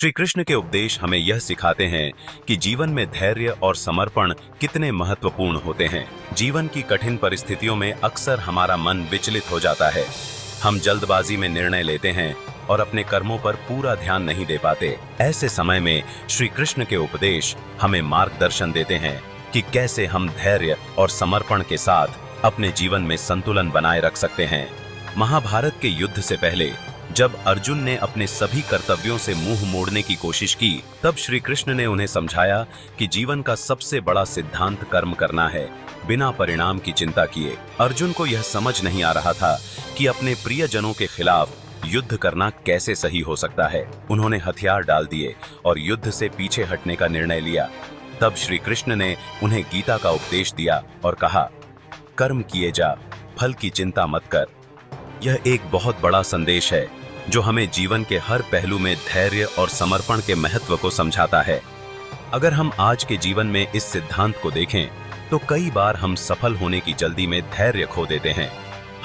श्री कृष्ण के उपदेश हमें यह सिखाते हैं कि जीवन में धैर्य और समर्पण कितने महत्वपूर्ण होते हैं। जीवन की कठिन परिस्थितियों में अक्सर हमारा मन विचलित हो जाता है। हम जल्दबाजी में निर्णय लेते हैं और अपने कर्मों पर पूरा ध्यान नहीं दे पाते। ऐसे समय में श्री कृष्ण के उपदेश हमें मार्गदर्शन देते हैं कि कैसे हम धैर्य और समर्पण के साथ अपने जीवन में संतुलन बनाए रख सकते हैं। महाभारत के युद्ध से पहले जब अर्जुन ने अपने सभी कर्तव्यों से मुंह मोड़ने की कोशिश की, तब श्री कृष्ण ने उन्हें समझाया कि जीवन का सबसे बड़ा सिद्धांत कर्म करना है, बिना परिणाम की चिंता किए। अर्जुन को यह समझ नहीं आ रहा था कि अपने प्रियजनों के खिलाफ युद्ध करना कैसे सही हो सकता है। उन्होंने हथियार डाल दिए और युद्ध से पीछे हटने का निर्णय लिया। तब श्री कृष्ण ने उन्हें गीता का उपदेश दिया और कहा, कर्म किए जा, फल की चिंता मत कर। यह एक बहुत बड़ा संदेश है जो हमें जीवन के हर पहलू में धैर्य और समर्पण के महत्व को समझाता है। अगर हम आज के जीवन में इस सिद्धांत को देखें तो कई बार हम सफल होने की जल्दी में धैर्य खो देते हैं।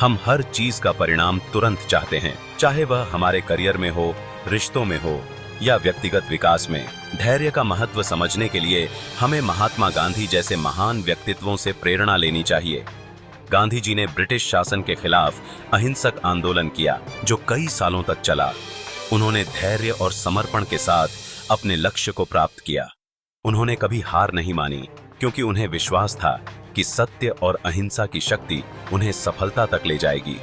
हम हर चीज का परिणाम तुरंत चाहते हैं, चाहे वह हमारे करियर में हो, रिश्तों में हो या व्यक्तिगत विकास में। धैर्य का महत्व समझने के लिए हमें महात्मा गांधी जैसे महान व्यक्तित्वों से प्रेरणा लेनी चाहिए। गांधी जी ने ब्रिटिश शासन के खिलाफ अहिंसक आंदोलन किया जो कई सालों तक चला। उन्होंने धैर्य और समर्पण के साथ अपने लक्ष्य को प्राप्त किया। उन्होंने कभी हार नहीं मानी क्योंकि उन्हें विश्वास था कि सत्य और अहिंसा की शक्ति उन्हें सफलता तक ले जाएगी।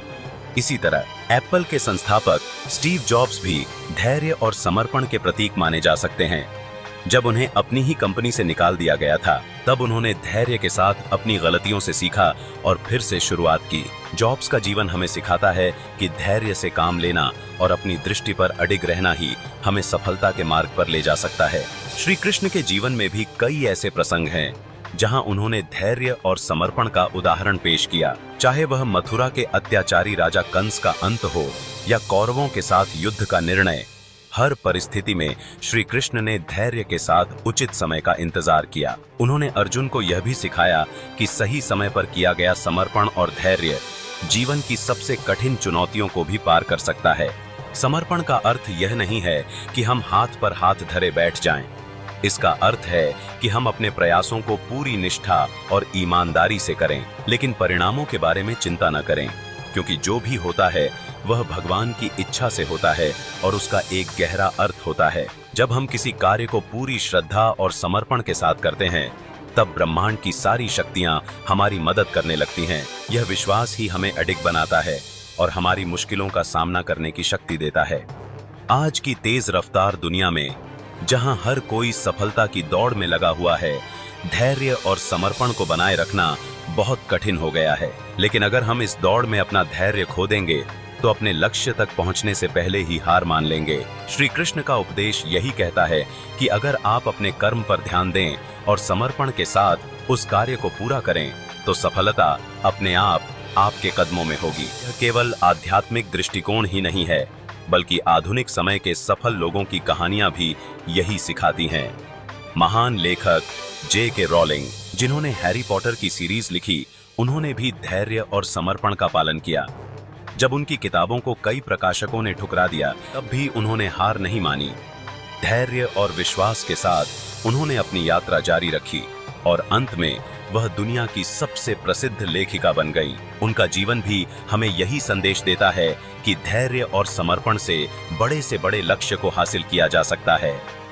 इसी तरह एप्पल के संस्थापक स्टीव जॉब्स भी धैर्य और समर्पण के प्रतीक माने जा सकते हैं। जब उन्हें अपनी ही कंपनी से निकाल दिया गया था, तब उन्होंने धैर्य के साथ अपनी गलतियों से सीखा और फिर से शुरुआत की। जॉब्स का जीवन हमें सिखाता है कि धैर्य से काम लेना और अपनी दृष्टि पर अडिग रहना ही हमें सफलता के मार्ग पर ले जा सकता है। श्री कृष्ण के जीवन में भी कई ऐसे प्रसंग हैं जहां उन्होंने धैर्य और समर्पण का उदाहरण पेश किया। चाहे वह मथुरा के अत्याचारी राजा कंस का अंत हो या कौरवों के साथ युद्ध का निर्णय, हर परिस्थिति में श्री कृष्ण ने धैर्य के साथ उचित समय का इंतजार किया। उन्होंने अर्जुन को यह भी सिखाया कि सही समय पर किया गया समर्पण और धैर्य जीवन की सबसे कठिन चुनौतियों को भी पार कर सकता है। समर्पण का अर्थ यह नहीं है कि हम हाथ पर हाथ धरे बैठ जाएं। इसका अर्थ है कि हम अपने प्रयासों को पूरी निष्ठा और ईमानदारी से करें, लेकिन परिणामों के बारे में चिंता न करें, क्योंकि जो भी होता है वह भगवान की इच्छा से होता है और उसका एक गहरा अर्थ होता है। जब हम किसी कार्य को पूरी श्रद्धा और समर्पण के साथ करते हैं, तब ब्रह्मांड की सारी शक्तियां हमारी मदद करने लगती हैं। यह विश्वास ही हमें अडिग बनाता है और हमारी मुश्किलों का सामना करने की शक्ति देता है। आज की तेज रफ्तार दुनिया में, जहां हर कोई सफलता की दौड़ में लगा हुआ है, धैर्य और समर्पण को बनाए रखना बहुत कठिन हो गया है। लेकिन अगर हम इस दौड़ में अपना धैर्य खो देंगे तो अपने लक्ष्य तक पहुंचने से पहले ही हार मान लेंगे। श्री कृष्ण का उपदेश यही कहता है कि अगर आप अपने कर्म पर ध्यान दें और समर्पण के साथ उस कार्य को पूरा करें, तो सफलता अपने आप आपके कदमों में होगी। यह केवल आध्यात्मिक दृष्टिकोण ही नहीं है, बल्कि आधुनिक समय के सफल लोगों की कहानियां भी यही सिखाती हैं। महान लेखक J.K. रॉलिंग, जिन्होंने हैरी पॉटर की सीरीज लिखी, उन्होंने भी धैर्य और समर्पण का पालन किया। जब उनकी किताबों को कई प्रकाशकों ने ठुकरा दिया, तब भी उन्होंने हार नहीं मानी। धैर्य और विश्वास के साथ उन्होंने अपनी यात्रा जारी रखी और अंत में वह दुनिया की सबसे प्रसिद्ध लेखिका बन गई। उनका जीवन भी हमें यही संदेश देता है कि धैर्य और समर्पण से बड़े लक्ष्य को हासिल किया जा सकता है।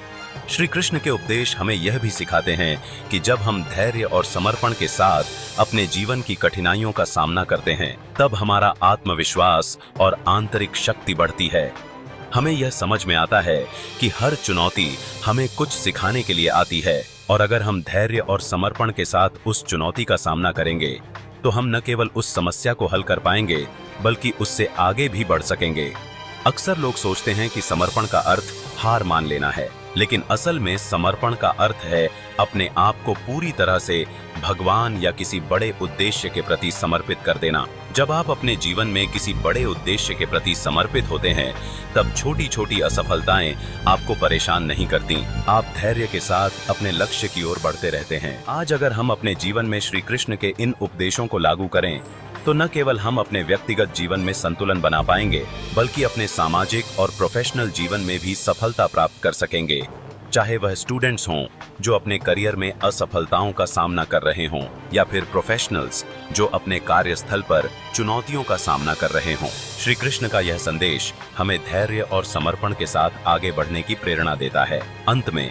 श्री कृष्ण के उपदेश हमें यह भी सिखाते हैं कि जब हम धैर्य और समर्पण के साथ अपने जीवन की कठिनाइयों का सामना करते हैं, तब हमारा आत्मविश्वास और आंतरिक शक्ति बढ़ती है। हमें यह समझ में आता है कि हर चुनौती हमें कुछ सिखाने के लिए आती है, और अगर हम धैर्य और समर्पण के साथ उस चुनौती का सामना करेंगे, तो हम न केवल उस समस्या को हल कर पाएंगे, बल्कि उससे आगे भी बढ़ सकेंगे। अक्सर लोग सोचते हैं कि समर्पण का अर्थ हार मान लेना है, लेकिन असल में समर्पण का अर्थ है अपने आप को पूरी तरह से भगवान या किसी बड़े उद्देश्य के प्रति समर्पित कर देना। जब आप अपने जीवन में किसी बड़े उद्देश्य के प्रति समर्पित होते हैं, तब छोटी छोटी असफलताएं आपको परेशान नहीं करती। आप धैर्य के साथ अपने लक्ष्य की ओर बढ़ते रहते हैं। आज अगर हम अपने जीवन में श्री कृष्ण के इन उपदेशों को लागू करें, तो न केवल हम अपने व्यक्तिगत जीवन में संतुलन बना पाएंगे, बल्कि अपने सामाजिक और प्रोफेशनल जीवन में भी सफलता प्राप्त कर सकेंगे। चाहे वह स्टूडेंट्स हों जो अपने करियर में असफलताओं का सामना कर रहे हों, या फिर प्रोफेशनल्स जो अपने कार्यस्थल पर चुनौतियों का सामना कर रहे हों। श्री कृष्ण का यह संदेश हमें धैर्य और समर्पण के साथ आगे बढ़ने की प्रेरणा देता है। अंत में,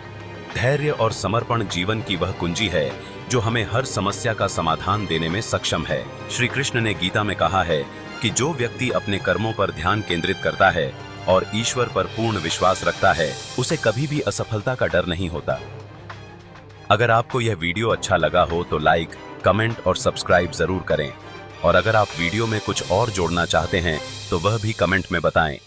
धैर्य और समर्पण जीवन की वह कुंजी है जो हमें हर समस्या का समाधान देने में सक्षम है। श्री कृष्ण ने गीता में कहा है कि जो व्यक्ति अपने कर्मों पर ध्यान केंद्रित करता है और ईश्वर पर पूर्ण विश्वास रखता है, उसे कभी भी असफलता का डर नहीं होता। अगर आपको यह वीडियो अच्छा लगा हो तो लाइक, कमेंट और सब्सक्राइब जरूर करें। और अगर आप वीडियो में कुछ और जोड़ना चाहते हैं तो वह भी कमेंट में बताएं।